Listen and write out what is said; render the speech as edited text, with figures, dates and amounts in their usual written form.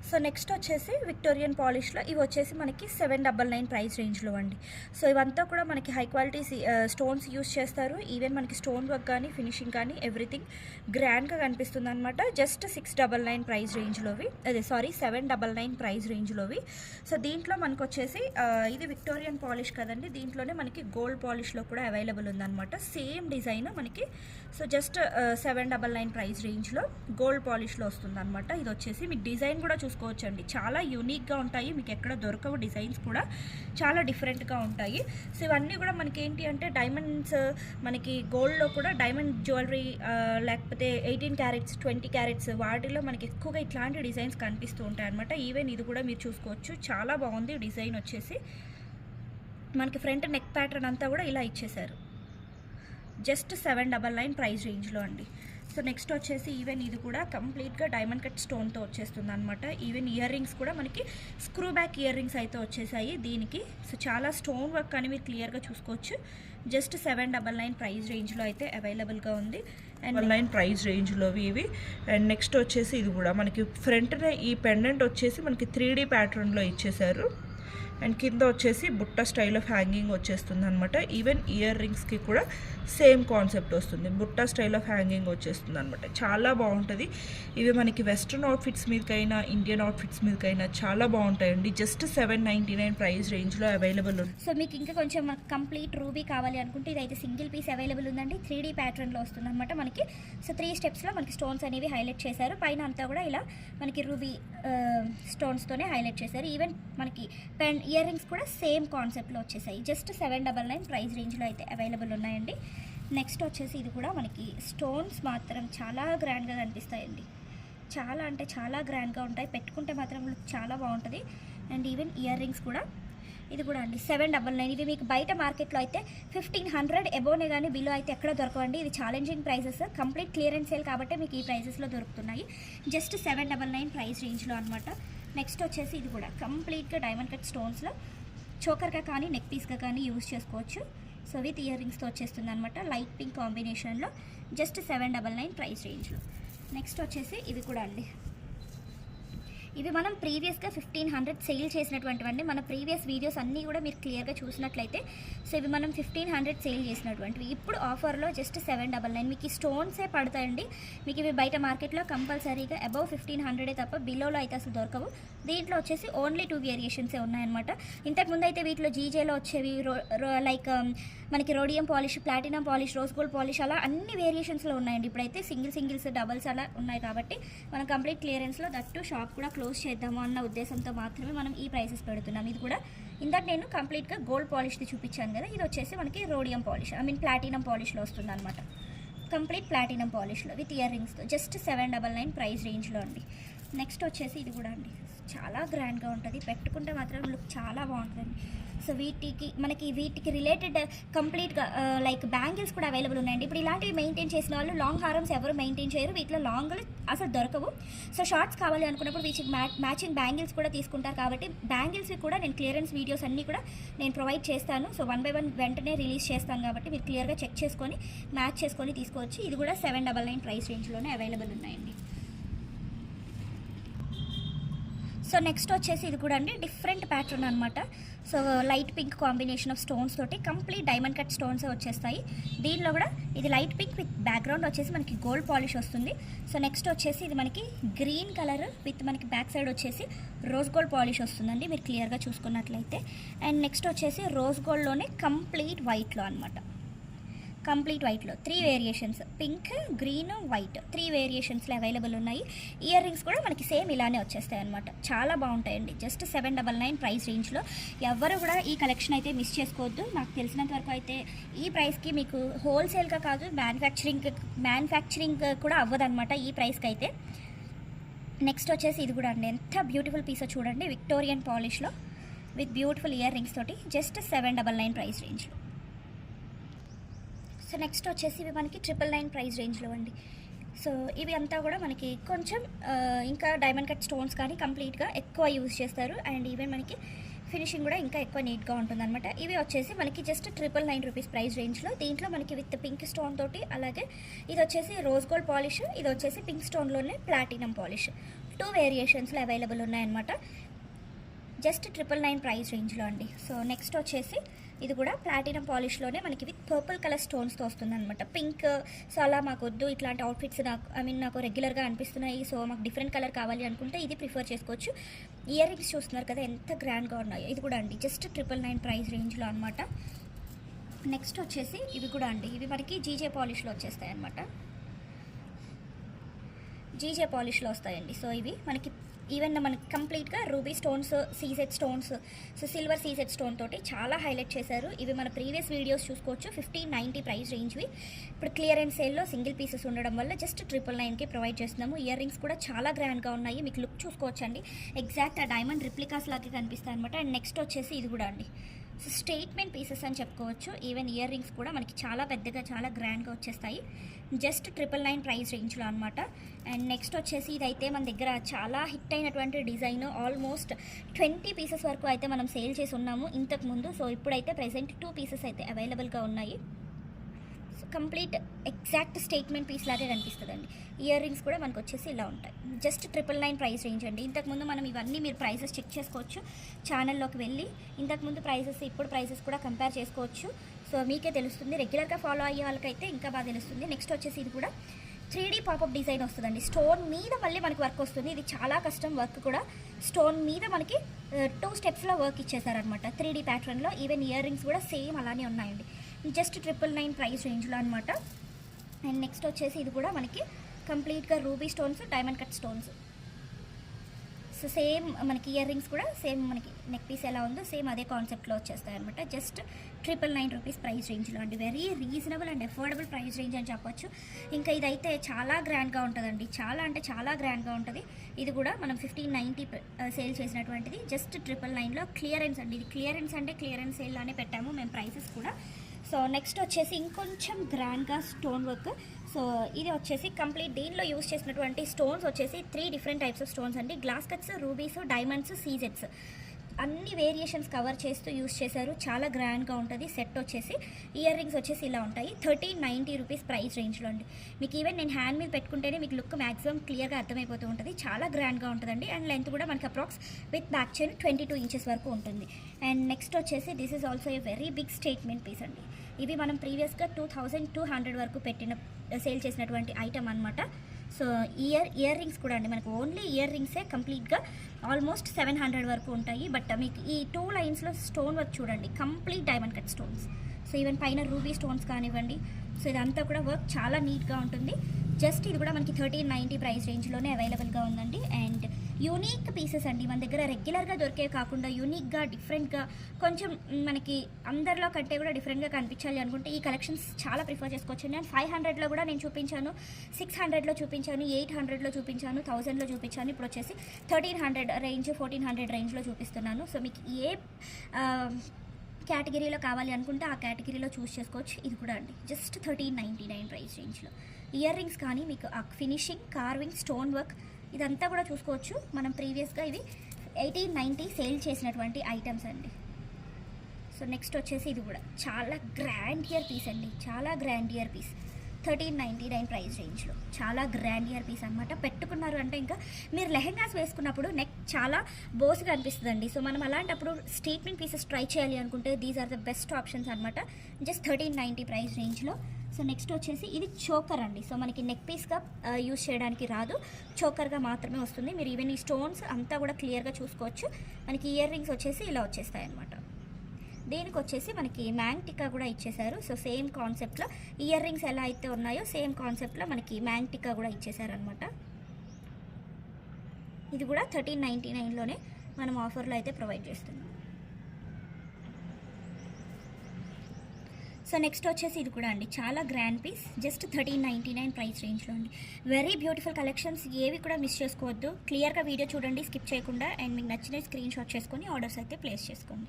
So next వచ్చేసి Victorian పాలిష్లో ఇవి వచ్చేసి మనకి 799 ప్రైస్ రేంజ్లో అండి. సో ఇవంతా కూడా మనకి హై క్వాలిటీ స్టోన్స్ యూస్ చేస్తారు. ఈవెన్ మనకి స్టోన్ వర్క్ కానీ ఫినిషింగ్ కానీ ఎవ్రీథింగ్ గ్రాండ్గా కనిపిస్తుంది అనమాట. జస్ట్ 699 ప్రైస్ రేంజ్లోవి, అదే సారీ 799 ప్రైస్ రేంజ్లోవి. సో దీంట్లో మనకు వచ్చేసి ఇది విక్టోరియన్ పాలిష్ కదండి, దీంట్లోనే మనకి గోల్డ్ పాలిష్లో కూడా అవైలబుల్ ఉందన్నమాట. సేమ్ డిజైన్ మనకి. సో జస్ట్ 799 ప్రైస్ రేంజ్లో గోల్డ్ పాలిష్లో వస్తుంది అనమాట. ఇది వచ్చేసి మీకు డిజైన్ కూడా చూసుకోవచ్చండి, చాలా యూనిక్గా ఉంటాయి, మీకు ఎక్కడ దొరకవు. డిజైన్స్ కూడా చాలా డిఫరెంట్గా ఉంటాయి. సో ఇవన్నీ కూడా మనకి ఏంటి అంటే డైమండ్స్, మనకి గోల్డ్లో కూడా డైమండ్ జ్యువెలరీ లేకపోతే 18 క్యారెట్స్ 20 క్యారెట్స్ వాటిలో మనకి ఎక్కువగా ఇట్లాంటి డిజైన్స్ కనిపిస్తూ ఉంటాయి అనమాట. ఈవెన్ ఇది కూడా మీరు చూసుకోవచ్చు, చాలా బాగుంది డిజైన్ వచ్చేసి. మనకి ఫ్రంట్ నెక్ ప్యాటర్న్ అంతా కూడా ఇలా ఇచ్చేసారు. జస్ట్ 799 ప్రైస్ రేంజ్లో అండి. సో నెక్స్ట్ వచ్చేసి ఈవెన్ ఇది కూడా కంప్లీట్గా డైమండ్ కట్ స్టోన్తో వచ్చేస్తుంది అనమాట. ఈవెన్ ఇయర్ రింగ్స్ కూడా మనకి స్క్రూ బ్యాక్ ఇయర్ రింగ్స్ అయితే వచ్చేసాయి దీనికి. సో చాలా స్టోన్ వర్క్ అని మీరు క్లియర్గా చూసుకోవచ్చు. జస్ట్ 799 ప్రైస్ రేంజ్లో అయితే అవైలబుల్గా ఉంది. అండ్ 9 ప్రైస్ రేంజ్లోవి ఇవి. అండ్ నెక్స్ట్ వచ్చేసి ఇది కూడా మనకి ఫ్రంట్నే ఈ పెండెంట్ వచ్చేసి మనకి 3D ప్యాటర్న్లో ఇచ్చేసారు. అండ్ కింద వచ్చేసి బుట్ట స్టైల్ ఆఫ్ హ్యాంగింగ్ వచ్చేస్తుంది అనమాట. ఈవెన్ ఇయర్ రింగ్స్కి కూడా సేమ్ కాన్సెప్ట్ వస్తుంది, బుట్ట స్టైల్ ఆఫ్ హ్యాంగింగ్ వచ్చేస్తుంది అనమాట. చాలా బాగుంటుంది. ఇవి మనకి వెస్ట్రన్ అవుట్ఫిట్స్ మీదకైనా ఇండియన్ అవుట్ఫిట్స్ మీదకైనా చాలా బాగుంటాయండి. జస్ట్ 799 ప్రైస్ రేంజ్లో అవైలబుల్ ఉంది. సో మీకు ఇంకా కొంచెం కంప్లీట్ రూబీ కావాలి అనుకుంటే ఇదైతే సింగిల్ పీస్ అవైలబుల్ ఉందండి. 3D ప్యాటర్న్లో వస్తుంది అనమాట మనకి. సో 3 స్టెప్స్లో మనకి స్టోన్స్ అనేవి హైలైట్ చేశారు. పైన అంతా కూడా ఇలా మనకి రూబీ స్టోన్స్తోనే హైలైట్ చేశారు. ఈవెన్ మనకి ఇయర్ రింగ్స్ కూడా సేమ్ కాన్సెప్ట్లో వచ్చేసాయి. జస్ట్ 799 ప్రైస్ రేంజ్లో అయితే అవైలబుల్ ఉన్నాయండి. నెక్స్ట్ వచ్చేసి ఇది కూడా మనకి స్టోన్స్ మాత్రం చాలా గ్రాండ్గా కనిపిస్తాయండి. చాలా అంటే చాలా గ్రాండ్గా ఉంటాయి, పెట్టుకుంటే మాత్రం చాలా బాగుంటుంది. అండ్ ఈవెన్ ఇయర్ రింగ్స్ కూడా ఇది కూడా అండి 799. ఇవి మీకు బయట మార్కెట్లో అయితే 1500 ఎబోనే కానీ బిలో అయితే ఎక్కడ దొరకవండి. ఇది challenging prices, complete clearance sale కాబట్టి మీకు ఈ ప్రైజెస్లో దొరుకుతున్నాయి. జస్ట్ 799 ప్రైస్ రేంజ్లో అనమాట. నెక్స్ట్ వచ్చేసి ఇది కూడా కంప్లీట్గా డైమండ్ కట్ స్టోన్స్లో చోకర్గా కానీ నెక్ పీస్గా కానీ యూజ్ చేసుకోవచ్చు. సో విత్ ఇయర్ రింగ్స్తో వచ్చేస్తుంది అనమాట, లైట్ పింక్ కాంబినేషన్లో. జస్ట్ 799 ప్రైస్ రేంజ్లో. నెక్స్ట్ వచ్చేసి ఇవి కూడా అండి, ఇవి మనం ప్రీవియస్గా 1500 సేల్ చేసినటువంటివన్నీ. మన ప్రీవియస్ వీడియోస్ అన్నీ కూడా మీరు క్లియర్గా చూసినట్లయితే సో ఇవి మనం 1500 సేల్ చేసినటువంటివి. ఇప్పుడు ఆఫర్లో జస్ట్ 799. మీకు ఈ స్టోన్సే పడతాయండి. మీకు ఇవి బయట మార్కెట్లో కంపల్సరీగా అబౌవ్ 1500 తప్ప బిలోలో అయితే అసలు దొరకవు. దీంట్లో వచ్చేసి ఓన్లీ 2 వేరియేషన్సే ఉన్నాయన్నమాట. ఇంతకుముందు అయితే వీటిలో జీజేలో వచ్చేవి లైక్ మనకి rhodium polish, platinum polish, rose gold polish అలా అన్ని వేరియేషన్స్లో ఉన్నాయండి. ఇప్పుడైతే సింగిల్స్ డబల్స్ అలా ఉన్నాయి కాబట్టి మనం కంప్లీట్ క్లియరెన్స్లో దట్టు షాప్ కూడా క్లోజ్ చేద్దాము అన్న ఉద్దేశంతో మాత్రమే మనం ఈ ప్రైసెస్ పెడుతున్నాం. ఇది కూడా ఇందాక నేను కంప్లీట్గా గోల్డ్ పాలిష్ది చూపించాను కదా, ఇది వచ్చేసి మనకి రోడియం పాలిష్ ప్లాటినం పాలిష్లో వస్తుంది అనమాట. కంప్లీట్ ప్లాటినం పాలిష్లో విత్ ఇయర్ రింగ్స్తో జస్ట్ 799 ప్రైస్ రేంజ్లో అండి. నెక్స్ట్ వచ్చేసి ఇది కూడా అండి చాలా గ్రాండ్గా ఉంటుంది, పెట్టుకుంటే మాత్రం లుక్ చాలా బాగుంటుందండి. సో వీటికి రిలేటెడ్ కంప్లీట్గా లైక్ బ్యాంగిల్స్ కూడా అవైలబుల్ ఉన్నాయండి. ఇప్పుడు ఇలాంటివి మెయింటైన్ చేసిన వాళ్ళు లాంగ్ హారమ్స్ ఎవరు మెయింటైన్ చేయరు, వీటిలో లాంగ్లు అసలు దొరకవు. సో షార్ట్స్ కావాలి అనుకున్నప్పుడు వీటికి మ్యాచింగ్ బ్యాంగిల్స్ కూడా తీసుకుంటారు కాబట్టి బ్యాంగిల్స్కి కూడా నేను క్లియరెన్స్ వీడియోస్ అన్నీ కూడా నేను ప్రొవైడ్ చేస్తాను. సో 1 by 1 వెంటనే రిలీజ్ చేస్తాను కాబట్టి మీరు క్లియర్గా చెక్ చేసుకొని మ్యాచ్ చేసుకొని తీసుకోవచ్చు. ఇది కూడా 799 ప్రైస్ రేంజ్లోనే అవైలబుల్ ఉన్నాయండి. సో నెక్స్ట్ వచ్చేసి ఇది కూడా అండి డిఫరెంట్ ప్యాటర్న్ అనమాట. So light pink combination of stones తోటి కంప్లీట్ డైమండ్ కట్ స్టోన్స్ వచ్చేస్తాయి. దీనిలో కూడా ఇది లైట్ పింక్ విత్ బ్యాక్గ్రౌండ్ వచ్చేసి మనకి గోల్డ్ పాలిష్ వస్తుంది. సో నెక్స్ట్ వచ్చేసి ఇది మనకి గ్రీన్ కలర్ విత్ మనకి బ్యాక్ సైడ్ వచ్చేసి రోజ్ గోల్డ్ పాలిష్ వస్తుందండి మీరు క్లియర్గా చూసుకున్నట్లయితే. అండ్ నెక్స్ట్ వచ్చేసి రోజ్ గోల్డ్లోనే కంప్లీట్ వైట్లో అనమాట. కంప్లీట్ వైట్లో 3 వేరియేషన్స్, పింక్, గ్రీన్, వైట్ 3 వేరియేషన్స్లో అవైలబుల్ ఉన్నాయి. ఇయర్ రింగ్స్ కూడా మనకి సేమ్ ఇలానే వచ్చేస్తాయి అనమాట. చాలా బాగుంటాయండి. జస్ట్ 799 ప్రైస్ రేంజ్లో. ఎవరు కూడా ఈ కలెక్షన్ అయితే మిస్ చేసుకోవద్దు. నాకు తెలిసినంత వరకు అయితే ఈ ప్రైస్కి మీకు హోల్సేల్గా కాదు మ్యానుఫ్యాక్చరింగ్ కూడా అవ్వదన్నమాట ఈ ప్రైస్కి అయితే. నెక్స్ట్ వచ్చేసి ఇది కూడా అండి ఎంత బ్యూటిఫుల్ పీసో చూడండి, విక్టోరియన్ పాలిష్లో విత్ బ్యూటిఫుల్ ఇయర్ రింగ్స్ తోటి జస్ట్ 799 ప్రైస్ రేంజ్లో. సో నెక్స్ట్ వచ్చేసి ఇవి మనకి 999 ప్రైస్ రేంజ్లో అండి. సో ఇవి అంతా కూడా మనకి కొంచెం ఇంకా డైమండ్ కట్ స్టోన్స్ కానీ కంప్లీట్గా ఎక్కువ యూజ్ చేస్తారు. అండ్ ఈవెన్ మనకి ఫినిషింగ్ కూడా ఇంకా ఎక్కువ నీట్గా ఉంటుందన్నమాట. ఇవి వచ్చేసి మనకి జస్ట్ 999 రూపీస్ ప్రైస్ రేంజ్లో. దీంట్లో మనకి విత్ పింక్ స్టోన్ తోటి, అలాగే ఇది వచ్చేసి రోజ్ గోల్డ్ పాలిష్, ఇది వచ్చేసి పింక్ స్టోన్లోనే ప్లాటినం పాలిష్. 2 వేరియేషన్స్లో అవైలబుల్ ఉన్నాయన్నమాట. జస్ట్ 999 ప్రైస్ రేంజ్లో అండి. సో నెక్స్ట్ వచ్చేసి ఇది కూడా ప్లాటినం పాలిష్లోనే మనకి విత్ పర్పుల్ కలర్ స్టోన్స్తో వస్తుంది అనమాట. పింక్ సో అలా మాకు వద్దు, ఇట్లాంటి అవుట్ఫిట్స్ నాకు రెగ్యులర్గా అనిపిస్తున్నాయి, సో మాకు డిఫరెంట్ కలర్ కావాలి అనుకుంటే ఇది ప్రిఫర్ చేసుకోవచ్చు. ఇయర్ రింగ్స్ చూస్తున్నారు కదా ఎంత గ్రాండ్గా ఉన్నాయో, ఇది కూడా అండి జస్ట్ 999 ప్రైస్ రేంజ్లో అనమాట. నెక్స్ట్ వచ్చేసి ఇవి కూడా అండి, ఇవి మనకి జీజే పాలిష్లో వచ్చేస్తాయి అనమాట. జీజే పాలిష్లో వస్తాయండి. సో ఇవి మనకి ఈవెన్ మనకి కంప్లీట్గా ruby stones, CZ stones, so silver CZ stone తోటి చాలా హైలైట్ చేశారు. ఇవి మన ప్రీవియస్ వీడియోస్ చూసుకోవచ్చు. 1590 ప్రైస్ రేంజ్వి. ఇప్పుడు క్లియరెన్స్ సేల్లో సింగిల్ పీసెస్ ఉండడం వల్ల జస్ట్ 999కి ప్రొవైడ్ చేస్తున్నాము. ఇయర్ రింగ్స్ కూడా చాలా గ్రాండ్గా ఉన్నాయి, మీకు లుక్ చూసుకోవచ్చండి. ఎగ్జాక్ట్ ఆ డైమండ్ రిప్లికాస్ లాగే కనిపిస్తాయి అనమాట. అండ్ నెక్స్ట్ వచ్చేసి ఇది కూడా అండి, సో స్టేట్మెంట్ పీసెస్ అని చెప్పుకోవచ్చు. ఈవెన్ ఇయర్ రింగ్స్ కూడా మనకి చాలా పెద్దగా చాలా గ్రాండ్గా వచ్చేస్తాయి. జస్ట్ 999 ప్రైస్ రేంజ్లో అనమాట. అండ్ నెక్స్ట్ వచ్చేసి ఇదైతే మన దగ్గర చాలా హిట్ అయినటువంటి డిజైన్. ఆల్మోస్ట్ 20 పీసెస్ వరకు అయితే మనం సేల్ చేసి ఉన్నాము ఇంతకుముందు. సో ఇప్పుడైతే ప్రెజెంట్ 2 పీసెస్ అయితే అవైలబుల్గా ఉన్నాయి. So complete exact statement piece లాగే కనిపిస్తుందండి. ఇయర్ రింగ్స్ కూడా మనకు వచ్చేసి ఇలా ఉంటాయి. జస్ట్ 999 ప్రైస్ రేంజ్ అండి. ఇంతకుముందు మనం ఇవన్నీ మీరు ప్రైసెస్ చెక్ చేసుకోవచ్చు ఛానల్లోకి వెళ్ళి. ఇంతకుముందు ప్రైసెస్ ఇప్పుడు ప్రైసెస్ కూడా కంపేర్ చేసుకోవచ్చు. సో మీకే తెలుస్తుంది, రెగ్యులర్గా ఫాలో అయ్యే వాళ్ళకైతే ఇంకా బాగా తెలుస్తుంది. నెక్స్ట్ వచ్చేసి ఇది కూడా 3D పాపప్ డిజైన్ వస్తుందండి. స్టోన్ మీద మళ్ళీ మనకి వర్క్ వస్తుంది. ఇది చాలా కష్టం వర్క్ కూడా. స్టోన్ మీద మనకి 2 స్టెప్స్లో వర్క్ ఇచ్చేసారనమాట 3D ప్యాటర్న్లో. ఈవెన్ ఇయర్ రింగ్స్ కూడా సేమ్ అలానే ఉన్నాయండి. జస్ట్ 999 ప్రైస్ రేంజ్లో అనమాట. అండ్ నెక్స్ట్ వచ్చేసి ఇది కూడా మనకి కంప్లీట్గా ruby stones, diamond cut stones. So same మనకి ఇయర్ రింగ్స్ కూడా సేమ్ మనకి నెక్ పీస్ ఎలా ఉందో సేమ్ అదే కాన్సెప్ట్లో వచ్చేస్తాయి అనమాట. జస్ట్ 999 రూపీస్ ప్రైస్ రేంజ్లో అండి. Very reasonable and affordable price range అని చెప్పొచ్చు. ఇంకా ఇదైతే చాలా గ్రాండ్గా ఉంటుందండి, చాలా అంటే చాలా గ్రాండ్గా ఉంటుంది. ఇది కూడా మనం 1590 సేల్ చేసినటువంటిది. జస్ట్ 999లో క్లియరెన్స్ అండి. ఇది క్లియరెన్స్ అంటే క్లియరెన్స్ సేల్లోనే పెట్టాము మేము ప్రైసెస్ కూడా. సో నెక్స్ట్ వచ్చేసి ఇంకొంచెం గ్రాండ్గా స్టోన్ వర్క్. సో ఇది వచ్చేసి కంప్లీట్ దీనిలో యూస్ చేసినటువంటి స్టోన్స్ వచ్చేసి 3 డిఫరెంట్ టైప్స్ ఆఫ్ స్టోన్స్ అండి. గ్లాస్ కట్స్, రూబీస్, డైమండ్స్, సీజెట్స్ అన్ని వేరియేషన్స్ కవర్ చేస్తూ యూస్ చేశారు. చాలా గ్రాండ్గా ఉంటుంది. సెట్ వచ్చేసి ఇయర్ రింగ్స్ వచ్చేసి ఇలా ఉంటాయి. 1390 రూపీస్ ప్రైస్ రేంజ్లో అండి. మీకు ఈవెన్ నేను హ్యాండ్ మీద పెట్టుకుంటేనే మీకు లుక్ మ్యాక్సిమం క్లియర్గా అర్థమైపోతూ ఉంటుంది. చాలా గ్రాండ్గా ఉంటుందండి. అండ్ లెంత్ కూడా మనకి approx with back chain 22 inches వరకు ఉంటుంది. అండ్ నెక్స్ట్ వచ్చేసి this is also a very big statement piece అండి. ఇవి మనం ప్రీవియస్గా 2200 వరకు సేల్ చేసినటువంటి ఐటమ్ అనమాట. సో ఇయర్ రింగ్స్ కూడా అండి మనకు ఓన్లీ ఇయర్ రింగ్సే కంప్లీట్గా ఆల్మోస్ట్ 700 వరకు ఉంటాయి. బట్ మీకు ఈ 2 లైన్స్లో స్టోన్ వర్క్ చూడండి, complete diamond cut stones. So even పైన రూబీ స్టోన్స్ కానివ్వండి, సో ఇదంతా కూడా వర్క్ చాలా నీట్గా ఉంటుంది. జస్ట్ ఇది కూడా మనకి 1390 ప్రైస్ రేంజ్లోనే అవైలబుల్గా ఉందండి. అండ్ యూనిక్ పీసెస్ అండి మన దగ్గర. రెగ్యులర్గా దొరికే కాకుండా యూనిక్గా డిఫరెంట్గా కొంచెం మనకి అందరిలో కంటే కూడా డిఫరెంట్గా కనిపించాలి అనుకుంటే ఈ కలెక్షన్స్ చాలా ప్రిఫర్ చేసుకోవచ్చు. నేను 500లో కూడా నేను చూపించాను, 600లో చూపించాను, 800లో చూపించాను, 1000లో చూపించాను. ఇప్పుడు వచ్చేసి 1300 రేంజ్, 1400 రేంజ్లో చూపిస్తున్నాను. సో మీకు ఏ కేటగిరీలో కావాలి అనుకుంటే ఆ కేటగిరీలో చూస్ చేసుకోవచ్చు. ఇది కూడా అండి జస్ట్ 1399 ప్రైస్ రేంజ్లో. ఇయర్ రింగ్స్ కానీ మీకు ఆ ఫినిషింగ్, కార్వింగ్, స్టోన్ వర్క్ ఇదంతా కూడా చూసుకోవచ్చు. మనం ప్రీవియస్గా ఇవి 1890 సేల్ చేసినటువంటి ఐటమ్స్ అండి. సో నెక్స్ట్ వచ్చేసి ఇది కూడా చాలా గ్రాండ్ ఇయర్ పీస్ అండి, చాలా గ్రాండ్ ఇయర్ పీస్. 1399 ప్రైస్ రేంజ్లో చాలా గ్రాండ్ ఇయర్ పీస్ అనమాట. పెట్టుకున్నారు అంటే ఇంకా మీరు లెహెంగాస్ వేసుకున్నప్పుడు నెక్ చాలా బోస్గా అనిపిస్తుందండి. సో మనం అలాంటప్పుడు స్టేట్మెంట్ పీసెస్ ట్రై చేయాలి అనుకుంటే these are the best options అనమాట. జస్ట్ 1390 ప్రైస్ రేంజ్లో. సో నెక్స్ట్ వచ్చేసి ఇది చోకర్ అండి. సో మనకి నెక్ పీస్గా యూస్ చేయడానికి రాదు, చోకర్గా మాత్రమే వస్తుంది. మీరు ఈవెన్ ఈ స్టోన్స్ అంతా కూడా క్లియర్గా చూసుకోవచ్చు. మనకి ఇయర్ రింగ్స్ వచ్చేసి ఇలా వచ్చేస్తాయి అనమాట. దీనికి వచ్చేసి మనకి మ్యాంగ్ టిక్కా కూడా ఇచ్చేసారు. సో సేమ్ కాన్సెప్ట్లో ఇయర్ రింగ్స్ ఎలా అయితే ఉన్నాయో సేమ్ కాన్సెప్ట్లో మనకి మ్యాంగ్ టిక్కా కూడా ఇచ్చేసారనమాట. ఇది కూడా 1399లోనే మనం ఆఫర్లో అయితే ప్రొవైడ్ చేస్తున్నాం. సో నెక్స్ట్ వచ్చేసి ఇది కూడా అండి చాలా గ్రాండ్ పీస్. జస్ట్ 1399 ప్రైస్ రేంజ్లో అండి. వెరీ బ్యూటిఫుల్ కలెక్షన్స్, ఏవి కూడా మిస్ చేసుకోవద్దు. క్లియర్గా వీడియో చూడండి స్కిప్ చేయకుండా. అండ్ మీకు నచ్చిన స్క్రీన్ షాట్ చేసుకొని ఆర్డర్స్ అయితే ప్లేస్ చేసుకోండి.